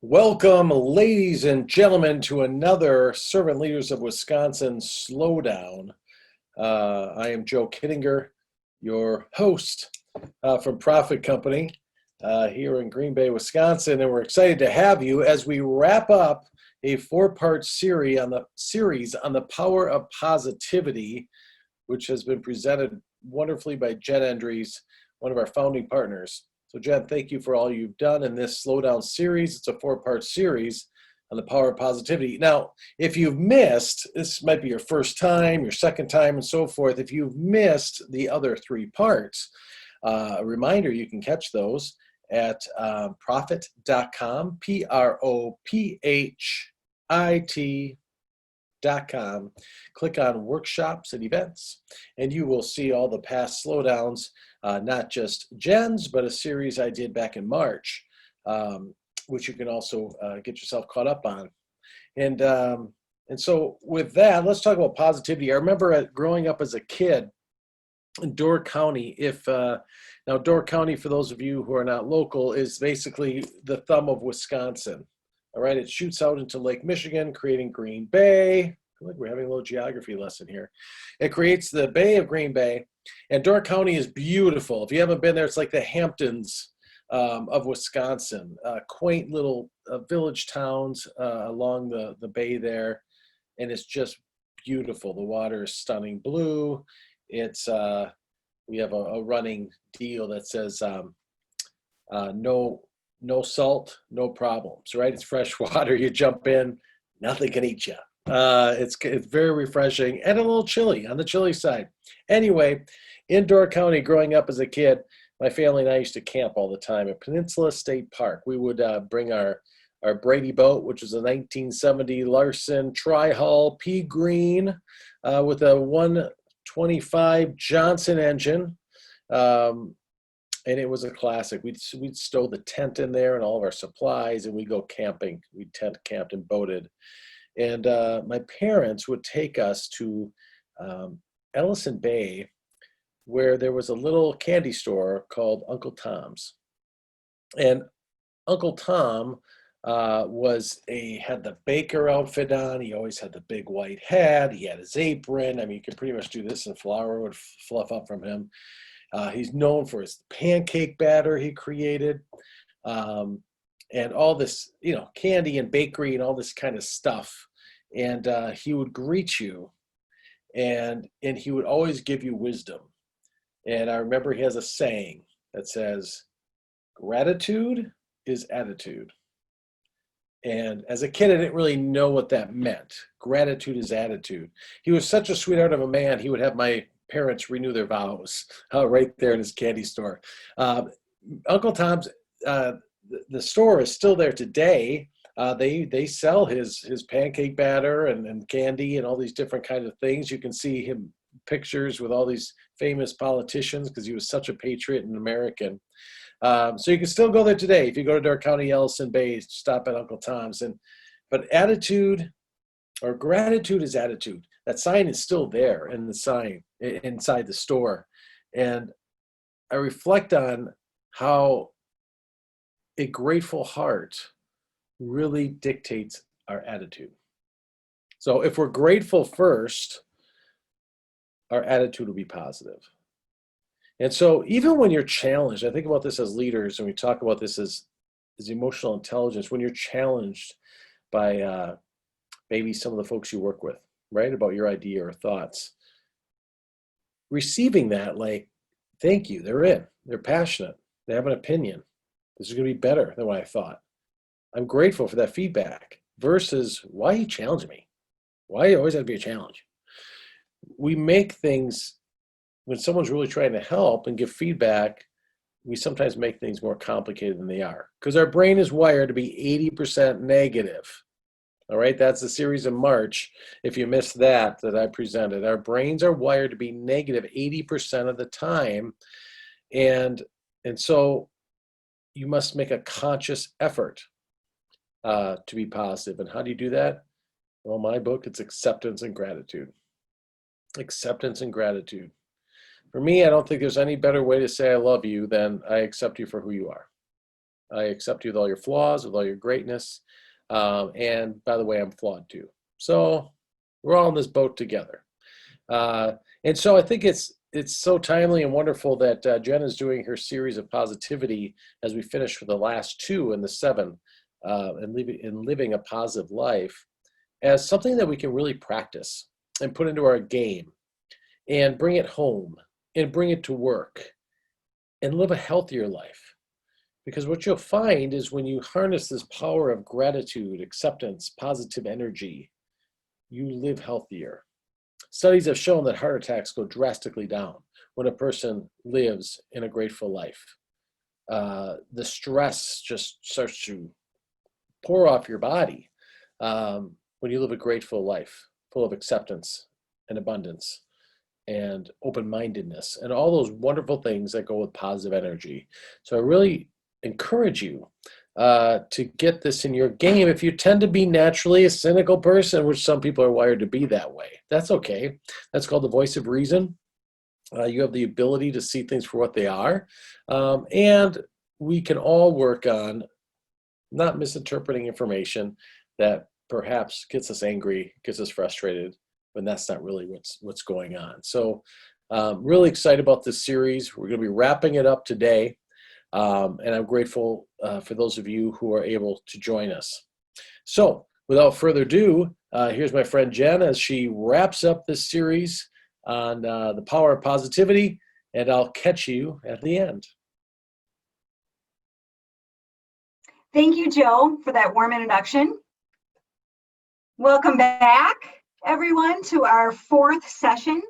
Welcome, ladies and gentlemen, to another Servant Leaders of Wisconsin Slowdown. I am Joe Kiedinger, your host from Profit Company here in Green Bay, Wisconsin, and we're excited to have you as we wrap up a four-part series on the power of positivity, which has been presented wonderfully by Jen Endries, one of our founding partners. So Jen, thank you for all you've done in this Slowdown series. It's a four-part series on the power of positivity. Now, if you've missed, this might be your first time, your second time, and so forth. If you've missed the other three parts, a reminder, you can catch those at profit.com, PROPHIT.com. Click on workshops and events, and you will see all the past slowdowns, not just Jen's, but a series I did back in March, which you can also get yourself caught up on. And so with that, let's talk about positivity. I remember growing up as a kid in Door County. Now Door County, for those of you who are not local, is basically the thumb of Wisconsin. All right, it shoots out into Lake Michigan, creating Green Bay. I feel like we're having a little geography lesson here. It creates the Bay of Green Bay, and Door County is beautiful. If you haven't been there, it's like the Hamptons of Wisconsin. Quaint little village towns along the bay there, and it's just beautiful. The water is stunning blue. We have a running deal that says no salt, no problems, right? It's fresh water. You jump in, nothing can eat you. It's very refreshing and a little chilly on the chilly side. Anyway, in Door County, growing up as a kid, my family and I used to camp all the time at Peninsula State Park. We would bring our Brady boat, which was a 1970 Larson tri-hull pea green with a 125 Johnson engine. And it was a classic. We'd stow the tent in there and all of our supplies, and we'd go camping. We'd tent camped and boated. And my parents would take us to Ellison Bay, where there was a little candy store called Uncle Tom's. And Uncle Tom had the baker outfit on. He always had the big white hat. He had his apron. I mean, you could pretty much do this and flour would fluff up from him. He's known for his pancake batter he created, and all this, candy and bakery and all this kind of stuff. And he would greet you, and he would always give you wisdom. And I remember he has a saying that says, "Gratitude is attitude." And as a kid, I didn't really know what that meant. Gratitude is attitude. He was such a sweetheart of a man. He would have my parents renew their vows right there in his candy store. Uncle Tom's, the store is still there today. They sell his pancake batter and candy and all these different kinds of things. You can see him pictures with all these famous politicians because he was such a patriot and American. So you can still go there today. If you go to Door County, Ellison Bay, stop at Uncle Tom's. But attitude or gratitude is attitude. That sign is still there in the sign inside the store. And I reflect on how a grateful heart really dictates our attitude. So if we're grateful first, our attitude will be positive. And so even when you're challenged, I think about this as leaders, and we talk about this as emotional intelligence, when you're challenged by maybe some of the folks you work with, right, about your idea or thoughts, receiving that, like, thank you, they're passionate, they have an opinion, this is going to be better than what I thought, I'm grateful for that feedback, versus, why are you challenging me? Why do you always have to be a challenge? We make things, when someone's really trying to help and give feedback, we sometimes make things more complicated than they are, because our brain is wired to be 80% negative. All right, that's the series in March. If you missed that I presented, our brains are wired to be negative 80% of the time. And so you must make a conscious effort to be positive. And how do you do that? Well, my book, it's acceptance and gratitude. Acceptance and gratitude. For me, I don't think there's any better way to say I love you than I accept you for who you are. I accept you with all your flaws, with all your greatness. And by the way, I'm flawed too. So we're all in this boat together. Uh, and so I think it's so timely and wonderful that Jen is doing her series of positivity as we finish for the last two in the seven, and living a positive life as something that we can really practice and put into our game and bring it home and bring it to work and live a healthier life. Because what you'll find is when you harness this power of gratitude, acceptance, positive energy, you live healthier. Studies have shown that heart attacks go drastically down when a person lives in a grateful life. The stress just starts to pour off your body when you live a grateful life, full of acceptance and abundance and open-mindedness and all those wonderful things that go with positive energy. So I really encourage you to get this in your game. If you tend to be naturally a cynical person, which some people are wired to be that way, that's okay. That's called the voice of reason. You have the ability to see things for what they are. And we can all work on not misinterpreting information that perhaps gets us angry, gets us frustrated, when that's not really what's going on. So really excited about this series. We're going to be wrapping it up today. And I'm grateful for those of you who are able to join us. So without further ado, here's my friend Jen as she wraps up this series on the power of positivity, and I'll catch you at the end. Thank you, Joe, for that warm introduction. Welcome back, everyone, to our fourth session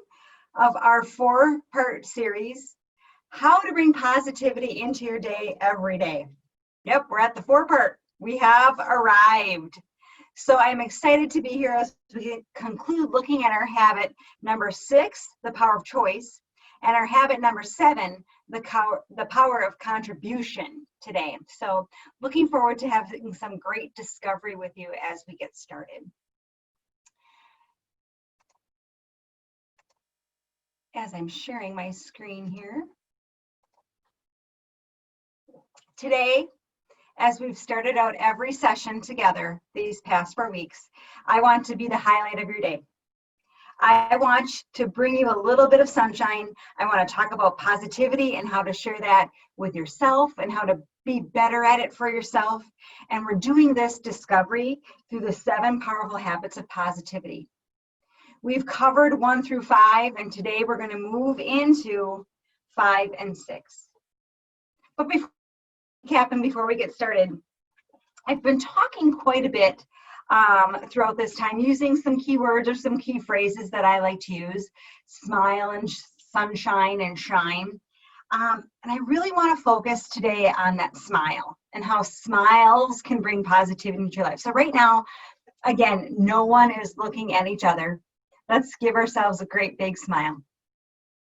of our four-part series, How to Bring Positivity into Your Day Every Day. Yep, we're at the four-part. We have arrived. So I'm excited to be here as we conclude looking at our habit number 6, the power of choice, and our habit number 7, the power of contribution today. So looking forward to having some great discovery with you as we get started. As I'm sharing my screen here. Today, as we've started out every session together these past 4 weeks, I want to be the highlight of your day. I want to bring you a little bit of sunshine. I want to talk about positivity and how to share that with yourself and how to be better at it for yourself. And we're doing this discovery through the 7 powerful habits of positivity. We've covered 1 through 5, and today we're going to move into 5 and 6. But before we get started, I've been talking quite a bit throughout this time, using some keywords or some key phrases that I like to use: smile and sunshine and shine. And I really want to focus today on that smile and how smiles can bring positivity into your life. So right now, again, no one is looking at each other. Let's give ourselves a great big smile.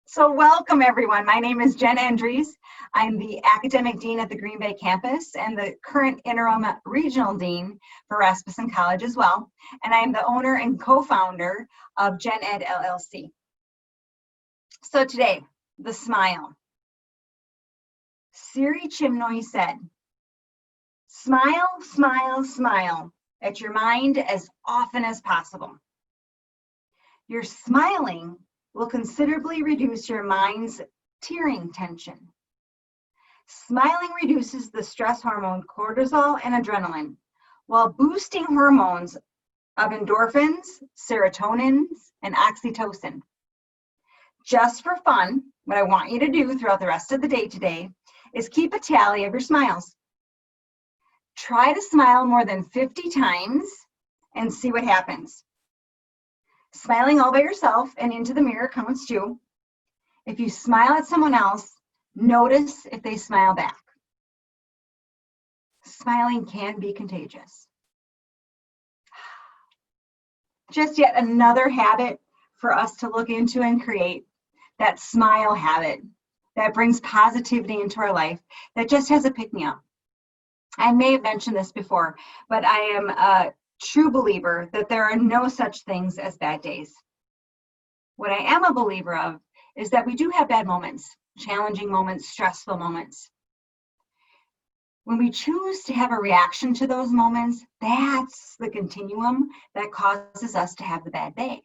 So welcome, everyone. My name is Jen Andrews. I'm the Academic Dean at the Green Bay campus and the current Interim Regional Dean for Rasmussen College as well. And I'm the owner and co-founder of Gen Ed LLC. So today, the smile. Siri Chimnoy said, "Smile, smile, smile at your mind as often as possible. Your smiling will considerably reduce your mind's tearing tension. Smiling reduces the stress hormone cortisol and adrenaline, while boosting hormones of endorphins, serotonin, and oxytocin. Just for fun, what I want you to do throughout the rest of the day today is keep a tally of your smiles. Try to smile more than 50 times and see what happens. Smiling all by yourself and into the mirror counts too. If you smile at someone else, notice if they smile back. Smiling can be contagious." Just yet another habit for us to look into and create, that smile habit that brings positivity into our life, that just has a pick-me-up. I may have mentioned this before, but I am a true believer that there are no such things as bad days. What I am a believer of is that we do have bad moments, challenging moments, stressful moments. When we choose to have a reaction to those moments, that's the continuum that causes us to have the bad day.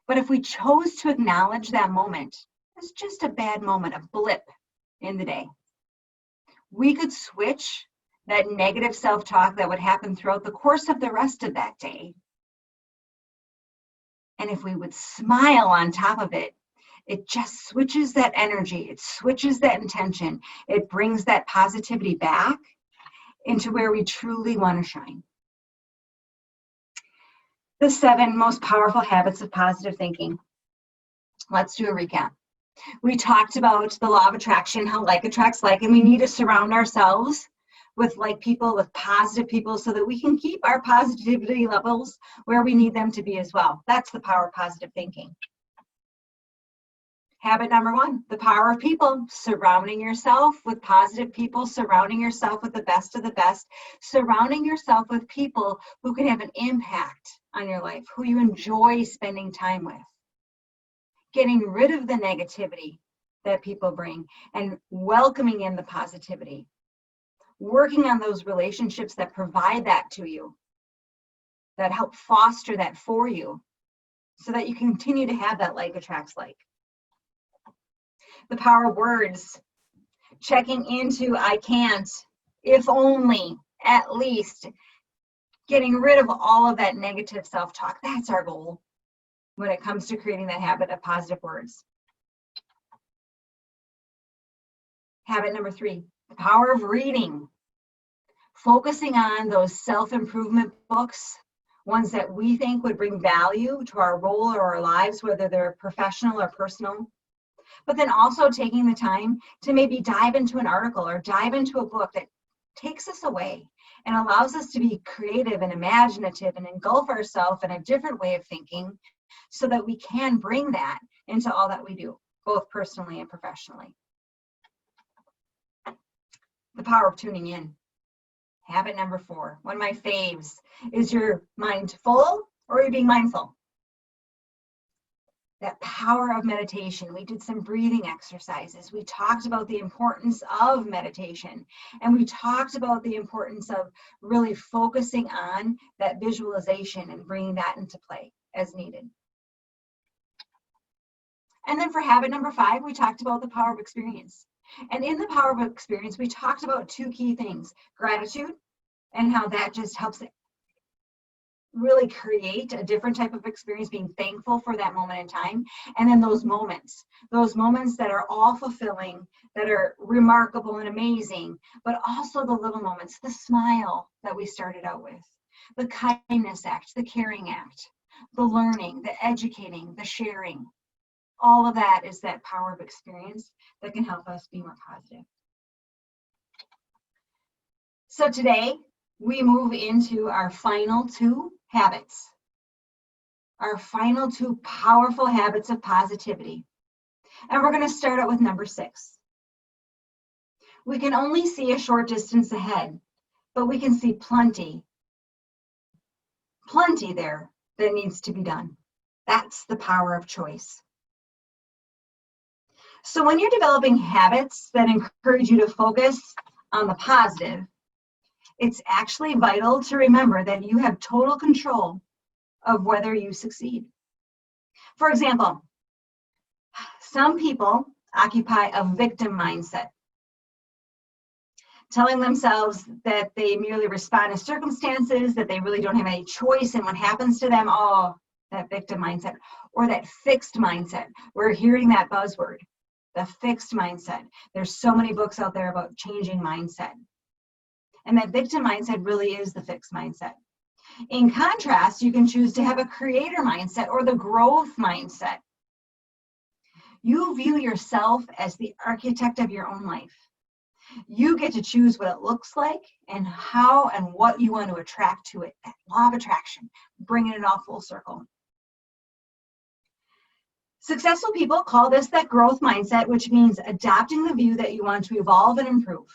But if we chose to acknowledge that moment as just a bad moment, a blip in the day, we could switch that negative self-talk that would happen throughout the course of the rest of that day. And if we would smile on top of it, it just switches that energy, it switches that intention, it brings that positivity back into where we truly want to shine. The 7 most powerful habits of positive thinking. Let's do a recap. We talked about the law of attraction, how like attracts like, and we need to surround ourselves with like people, with positive people, so that we can keep our positivity levels where we need them to be as well. That's the power of positive thinking. Habit number 1, the power of people, surrounding yourself with positive people, surrounding yourself with the best of the best, surrounding yourself with people who can have an impact on your life, who you enjoy spending time with. Getting rid of the negativity that people bring and welcoming in the positivity. Working on those relationships that provide that to you, that help foster that for you, so that you continue to have that like attracts like. The power of words, checking into I can't, if only, at least, getting rid of all of that negative self-talk. That's our goal when it comes to creating that habit of positive words. Habit number 3, the power of reading. Focusing on those self-improvement books, ones that we think would bring value to our role or our lives, whether they're professional or personal. But then also taking the time to maybe dive into an article or dive into a book that takes us away and allows us to be creative and imaginative and engulf ourselves in a different way of thinking, so that we can bring that into all that we do, both personally and professionally. The power of tuning in. Habit number 4, one of my faves. Is your mind full or are you being mindful? That power of meditation. We did some breathing exercises. We talked about the importance of meditation, and we talked about the importance of really focusing on that visualization and bringing that into play as needed. And then for habit number 5, we talked about the power of experience. And in the power of experience, we talked about 2 key things: gratitude, and how that just helps really create a different type of experience, being thankful for that moment in time. And then those moments that are all fulfilling, that are remarkable and amazing, but also the little moments, the smile that we started out with, the kindness act, the caring act, the learning, the educating, the sharing. All of that is that power of experience that can help us be more positive. So today we move into our final 2 habits, our final 2 powerful habits of positivity. And we're going to start out with number 6. We can only see a short distance ahead, but we can see plenty there that needs to be done. That's the power of choice. So when you're developing habits that encourage you to focus on the positive, it's actually vital to remember that you have total control of whether you succeed. For example, some people occupy a victim mindset, telling themselves that they merely respond to circumstances, that they really don't have any choice in what happens to them. Oh, that victim mindset. Or that fixed mindset. We're hearing that buzzword, the fixed mindset. There's so many books out there about changing mindset. And that victim mindset really is the fixed mindset. In contrast, you can choose to have a creator mindset or the growth mindset. You view yourself as the architect of your own life. You get to choose what it looks like and how and what you want to attract to it. That law of attraction, bringing it all full circle. Successful people call this that growth mindset, which means adopting the view that you want to evolve and improve.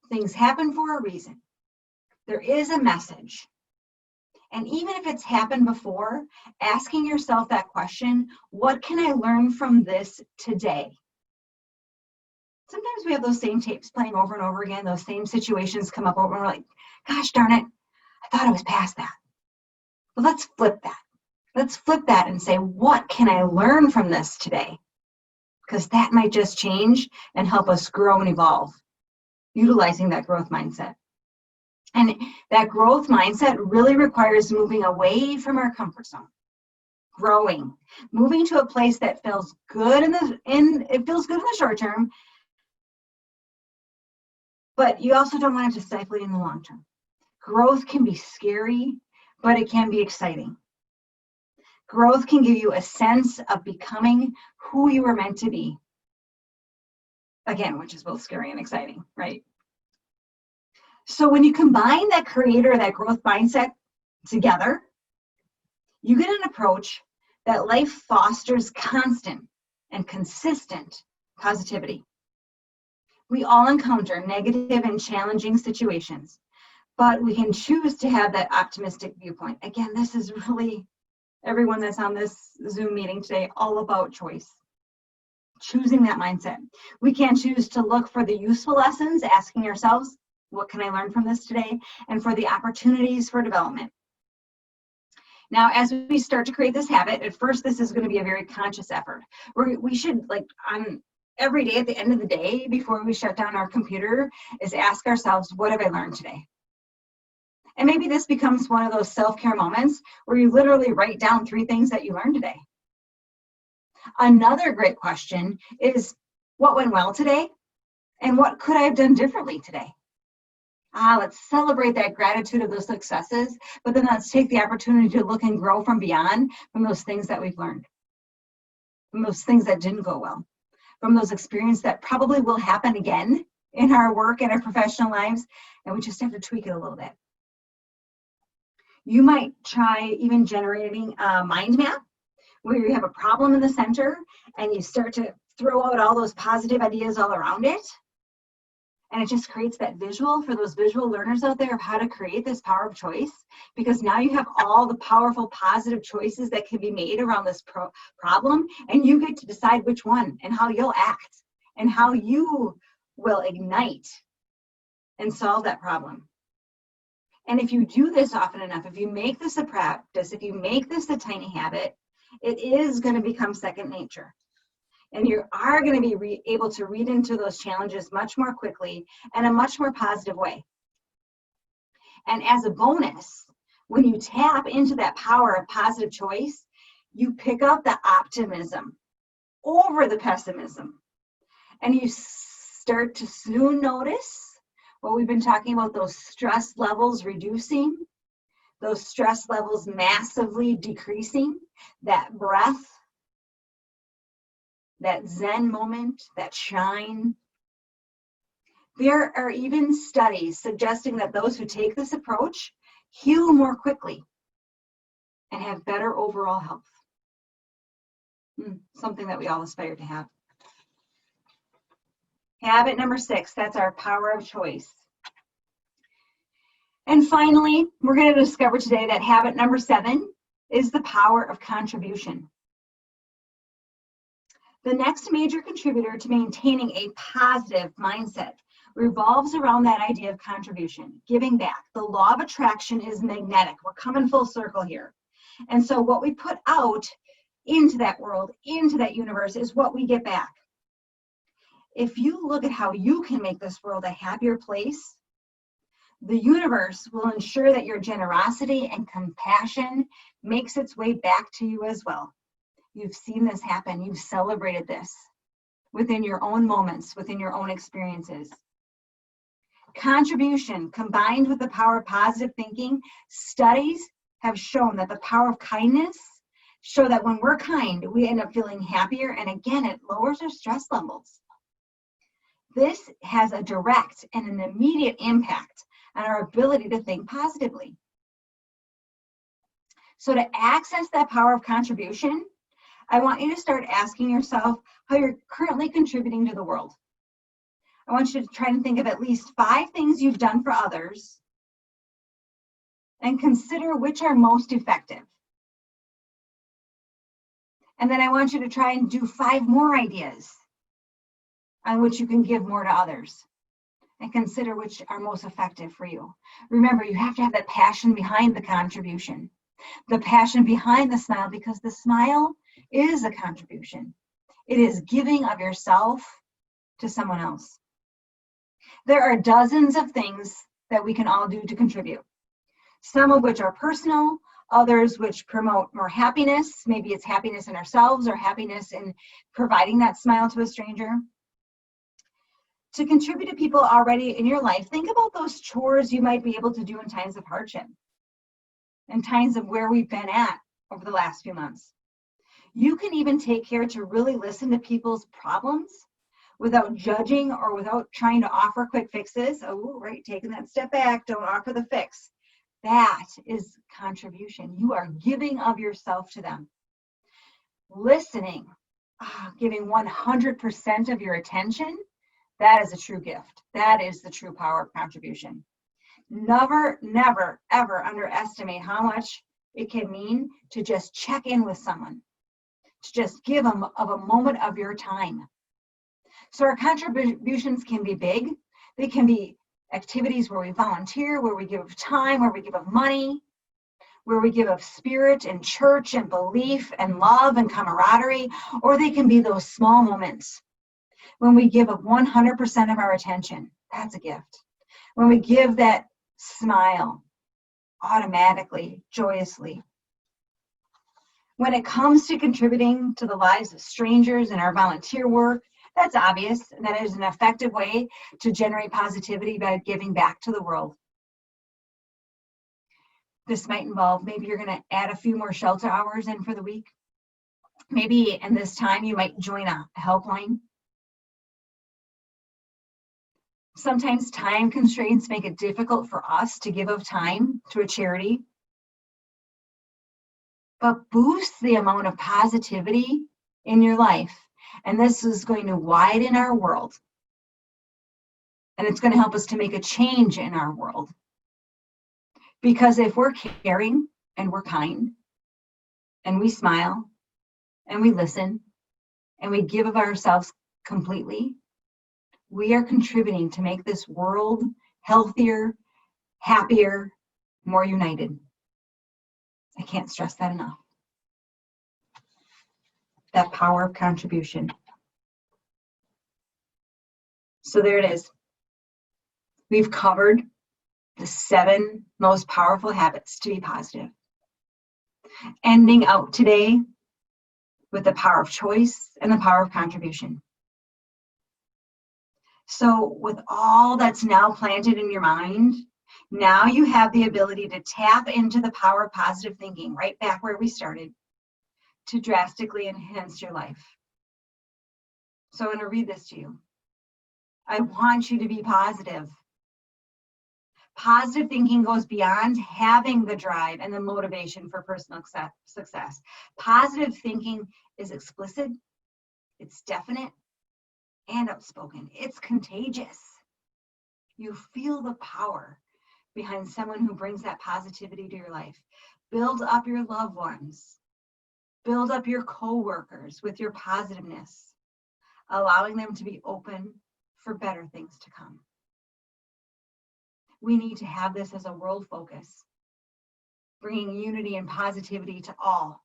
Things happen for a reason. There is a message. And even if it's happened before, asking yourself that question, what can I learn from this today? Sometimes we have those same tapes playing over and over again. Those same situations come up over and we're like, gosh darn it, I thought I was past that. But let's flip that. Let's flip that and say, what can I learn from this today? Because that might just change and help us grow and evolve, utilizing that growth mindset. And that growth mindset really requires moving away from our comfort zone, growing, moving to a place that feels good it feels good in the short term, but you also don't want it to stifle you in the long term. Growth can be scary, but it can be exciting. Growth can give you a sense of becoming who you were meant to be. Again, which is both scary and exciting, right? So when you combine that creator, that growth mindset together, you get an approach that life fosters constant and consistent positivity. We all encounter negative and challenging situations, but we can choose to have that optimistic viewpoint. Again, this is really, everyone that's on this Zoom meeting today, all about choice. Choosing that mindset. We can choose to look for the useful lessons, asking ourselves, what can I learn from this today? And for the opportunities for development. Now, as we start to create this habit, at first, this is going to be a very conscious effort. We should, like, on every day at the end of the day, before we shut down our computer, is ask ourselves, what have I learned today? And maybe this becomes one of those self-care moments where you literally write down 3 things that you learned today. Another great question is, what went well today? And what could I have done differently today? Let's celebrate that gratitude of those successes, but then let's take the opportunity to look and grow from beyond, from those things that we've learned, from those things that didn't go well, from those experiences that probably will happen again in our work and our professional lives, and we just have to tweak it a little bit. You might try even generating a mind map where you have a problem in the center and you start to throw out all those positive ideas all around it. And it just creates that visual for those visual learners out there of how to create this power of choice, because now you have all the powerful positive choices that can be made around this problem, and you get to decide which one and how you'll act and how you will ignite and solve that problem. And if you do this often enough, if you make this a practice, if you make this a tiny habit, it is going to become second nature. And you are going to be able to read into those challenges much more quickly and a much more positive way. And as a bonus, when you tap into that power of positive choice, you pick up the optimism over the pessimism. And you start to soon notice what we've been talking about, those stress levels reducing, those stress levels massively decreasing, that breath, that Zen moment, that shine. There are even studies suggesting that those who take this approach heal more quickly and have better overall health. Something that we all aspire to have. Habit number 6, that's our power of choice. And finally, we're going to discover today that habit number 7 is the power of contribution. The next major contributor to maintaining a positive mindset revolves around that idea of contribution, giving back. The law of attraction is magnetic. We're coming full circle here. And so what we put out into that world, into that universe, is what we get back. If you look at how you can make this world a happier place, the universe will ensure that your generosity and compassion makes its way back to you as well. You've seen this happen. You've celebrated this within your own moments, within your own experiences. Contribution combined with the power of positive thinking, studies have shown that the power of kindness show that when we're kind, we end up feeling happier. And again, it lowers our stress levels. This has a direct and an immediate impact on our ability to think positively. So to access that power of contribution, I want you to start asking yourself how you're currently contributing to the world. I want you to try and think of at least 5 things you've done for others and consider which are most effective. And then I want you to try and do 5 more ideas on which you can give more to others, and consider which are most effective for you. Remember, you have to have that passion behind the contribution, the passion behind the smile, because the smile is a contribution. It is giving of yourself to someone else. There are dozens of things that we can all do to contribute, some of which are personal, others which promote more happiness. Maybe it's happiness in ourselves or happiness in providing that smile to a stranger. To contribute to people already in your life, think about those chores you might be able to do in times of hardship, in times of where we've been at over the last few months. You can even take care to really listen to people's problems without judging or without trying to offer quick fixes. Oh, right, taking that step back, don't offer the fix. That is contribution. You are giving of yourself to them. Listening, giving 100% of your attention, that is a true gift. That is the true power of contribution. Never, never, ever underestimate how much it can mean to just check in with someone, to just give them of a moment of your time. So our contributions can be big. They can be activities where we volunteer, where we give of time, where we give of money, where we give of spirit and church and belief and love and camaraderie, or they can be those small moments when we give of 100% of our attention. That's a gift. When we give that smile automatically, joyously. When it comes to contributing to the lives of strangers in our volunteer work, that's obvious. That is an effective way to generate positivity by giving back to the world. This might involve, maybe you're going to add a few more shelter hours in for the week. Maybe in this time you might join a helpline. Sometimes time constraints make it difficult for us to give of time to a charity. But boost the amount of positivity in your life. And this is going to widen our world. And it's going to help us to make a change in our world. Because if we're caring and we're kind and we smile and we listen and we give of ourselves completely, we are contributing to make this world healthier, happier, more united. I can't stress that enough. That power of contribution. So there it is. We've covered the 7 most powerful habits to be positive. Ending out today with the power of choice and the power of contribution. So with all that's now planted in your mind, now you have the ability to tap into the power of positive thinking, right back where we started, to drastically enhance your life. So I'm going to read this to you. I want you to be positive. Positive thinking goes beyond having the drive and the motivation for personal success. Positive thinking is explicit, it's definite, and outspoken. It's contagious. You feel the power behind someone who brings that positivity to your life. Build up your loved ones. Build up your coworkers with your positiveness, allowing them to be open for better things to come. We need to have this as a world focus, bringing unity and positivity to all.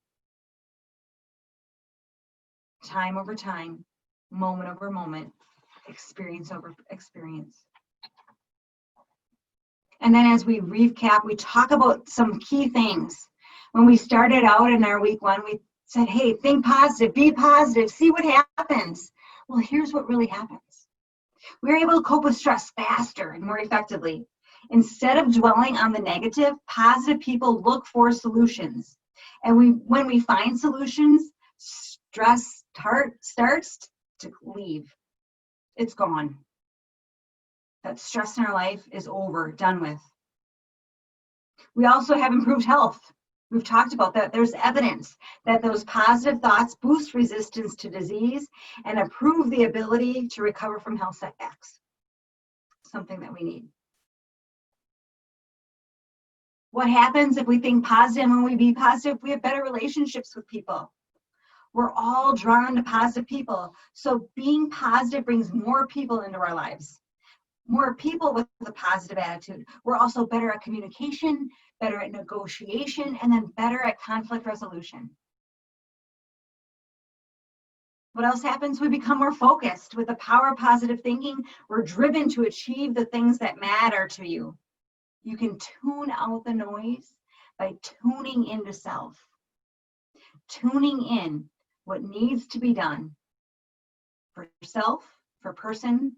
Time over time, moment over moment, experience over experience. And then as we recap, we talk about some key things. When we started out in our week 1, we said, hey, think positive, be positive, see what happens. Well, here's what really happens. We're able to cope with stress faster and more effectively. Instead of dwelling on the negative, positive people look for solutions. And when we find solutions, stress starts to leave. It's gone. That stress in our life is over, done with. We also have improved health. We've talked about that. There's evidence that those positive thoughts boost resistance to disease and improve the ability to recover from health setbacks. Something that we need. What happens if we think positive and when we be positive? We have better relationships with people. We're all drawn to positive people. So being positive brings more people into our lives, more people with a positive attitude. We're also better at communication, better at negotiation, and then better at conflict resolution. What else happens? We become more focused. With the power of positive thinking, we're driven to achieve the things that matter to you. You can tune out the noise by tuning into self, tuning in what needs to be done for self, for person,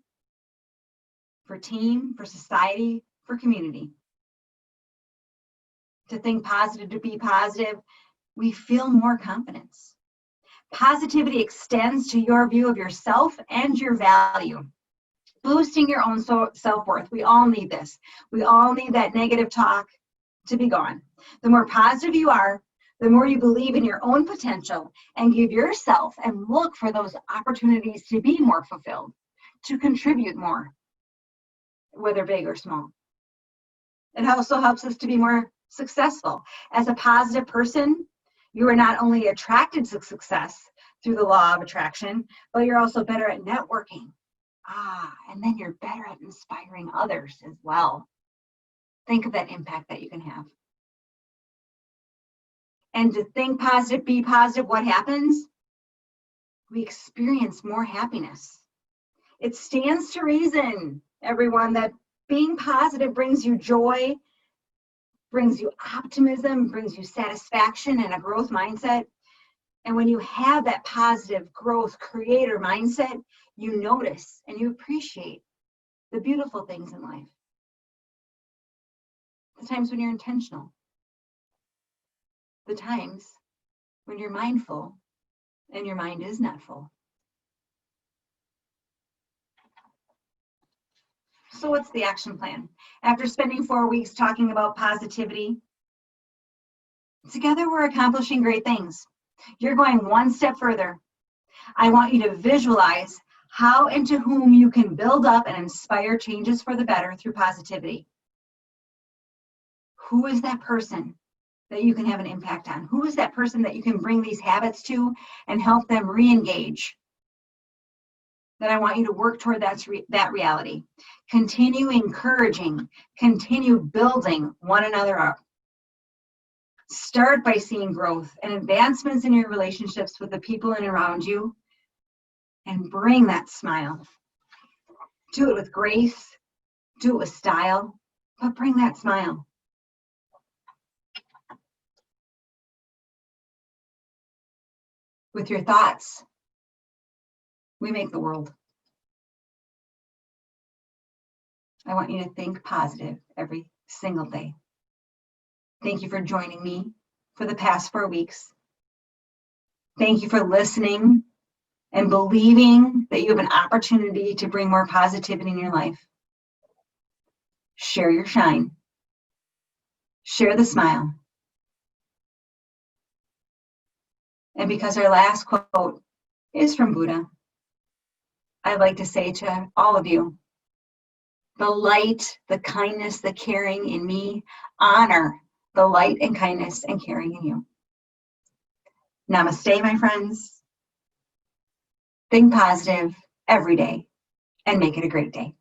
for team, for society, for community. To think positive, to be positive, we feel more confidence. Positivity extends to your view of yourself and your value, boosting your own self-worth. We all need this. We all need that negative talk to be gone. The more positive you are, the more you believe in your own potential and give yourself and look for those opportunities to be more fulfilled, to contribute more, whether big or small. It also helps us to be more successful. As a positive person, you are not only attracted to success through the law of attraction, but you're also better at networking. And then you're better at inspiring others as well. Think of that impact that you can have. And to think positive, be positive, what happens? We experience more happiness. It stands to reason, everyone, that being positive brings you joy, brings you optimism, brings you satisfaction and a growth mindset. And when you have that positive growth creator mindset, you notice and you appreciate the beautiful things in life. The times when you're intentional. The times when you're mindful and your mind is not full. So what's the action plan? After spending 4 weeks talking about positivity, together we're accomplishing great things. You're going one step further. I want you to visualize how and to whom you can build up and inspire changes for the better through positivity. Who is that person that you can have an impact on? Who is that person that you can bring these habits to and help them re-engage? Then I want you to work toward that reality. Continue encouraging, continue building one another up. Start by seeing growth and advancements in your relationships with the people in and around you, and bring that smile. Do it with grace, do it with style, but bring that smile. With your thoughts, we make the world. I want you to think positive every single day. Thank you for joining me for the past 4 weeks. Thank you for listening and believing that you have an opportunity to bring more positivity in your life. Share your shine. Share the smile. And because our last quote is from Buddha, I'd like to say to all of you, the light, the kindness, the caring in me, honor the light and kindness and caring in you. Namaste, my friends. Think positive every day and make it a great day.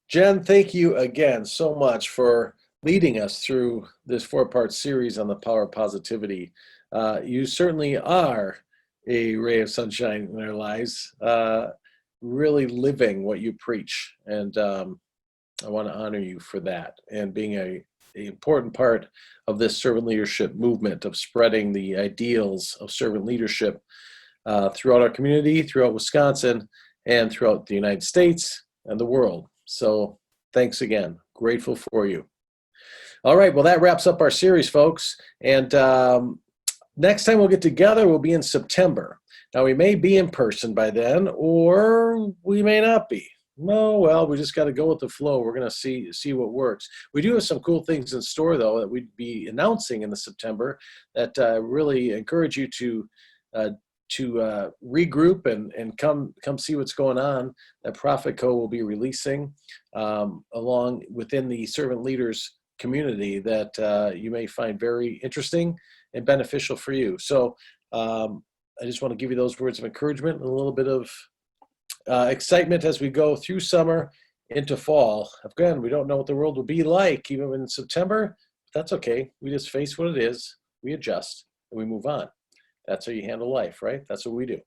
Jen, thank you again so much for leading us through this 4-part series on the power of positivity. You certainly are a ray of sunshine in our lives, really living what you preach. And I want to honor you for that and being an important part of this servant leadership movement of spreading the ideals of servant leadership throughout our community, throughout Wisconsin, and throughout the United States and the world. So thanks again. Grateful for you. All right, well, that wraps up our series, folks. And next time we'll get together will be in September. Now, we may be in person by then, or we may not be. No, well, we just got to go with the flow. We're going to see what works. We do have some cool things in store, though, that we'd be announcing in the September that really encourage you to regroup and come see what's going on. That Prophet Co will be releasing along within the servant leaders community that you may find very interesting and beneficial for you. So I just want to give you those words of encouragement and a little bit of excitement as we go through summer into fall. Again, we don't know what the world will be like even in September. But that's okay. We just face what it is, we adjust, and we move on. That's how you handle life, right? That's what we do.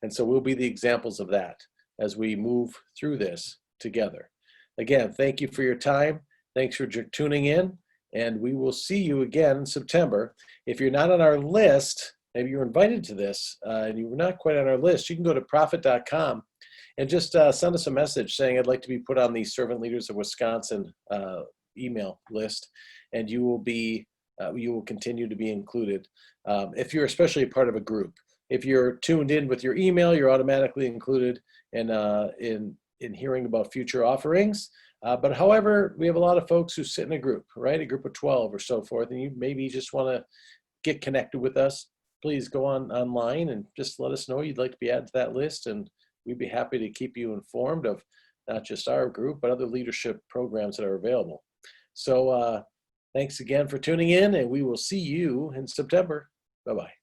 And so we'll be the examples of that as we move through this together. Again, thank you for your time. Thanks for tuning in, and we will see you again in September. If you're not on our list, maybe you're invited to this and you were not quite on our list, you can go to profit.com and just send us a message saying, I'd like to be put on the Servant Leaders of Wisconsin email list, and you will continue to be included. If you're especially a part of a group, if you're tuned in with your email, you're automatically included in hearing about future offerings. But however, we have a lot of folks who sit in a group, right? A group of 12 or so forth, and you maybe just want to get connected with us. Please go online and just let us know you'd like to be added to that list, and we'd be happy to keep you informed of not just our group, but other leadership programs that are available. So thanks again for tuning in, and we will see you in September. Bye-bye.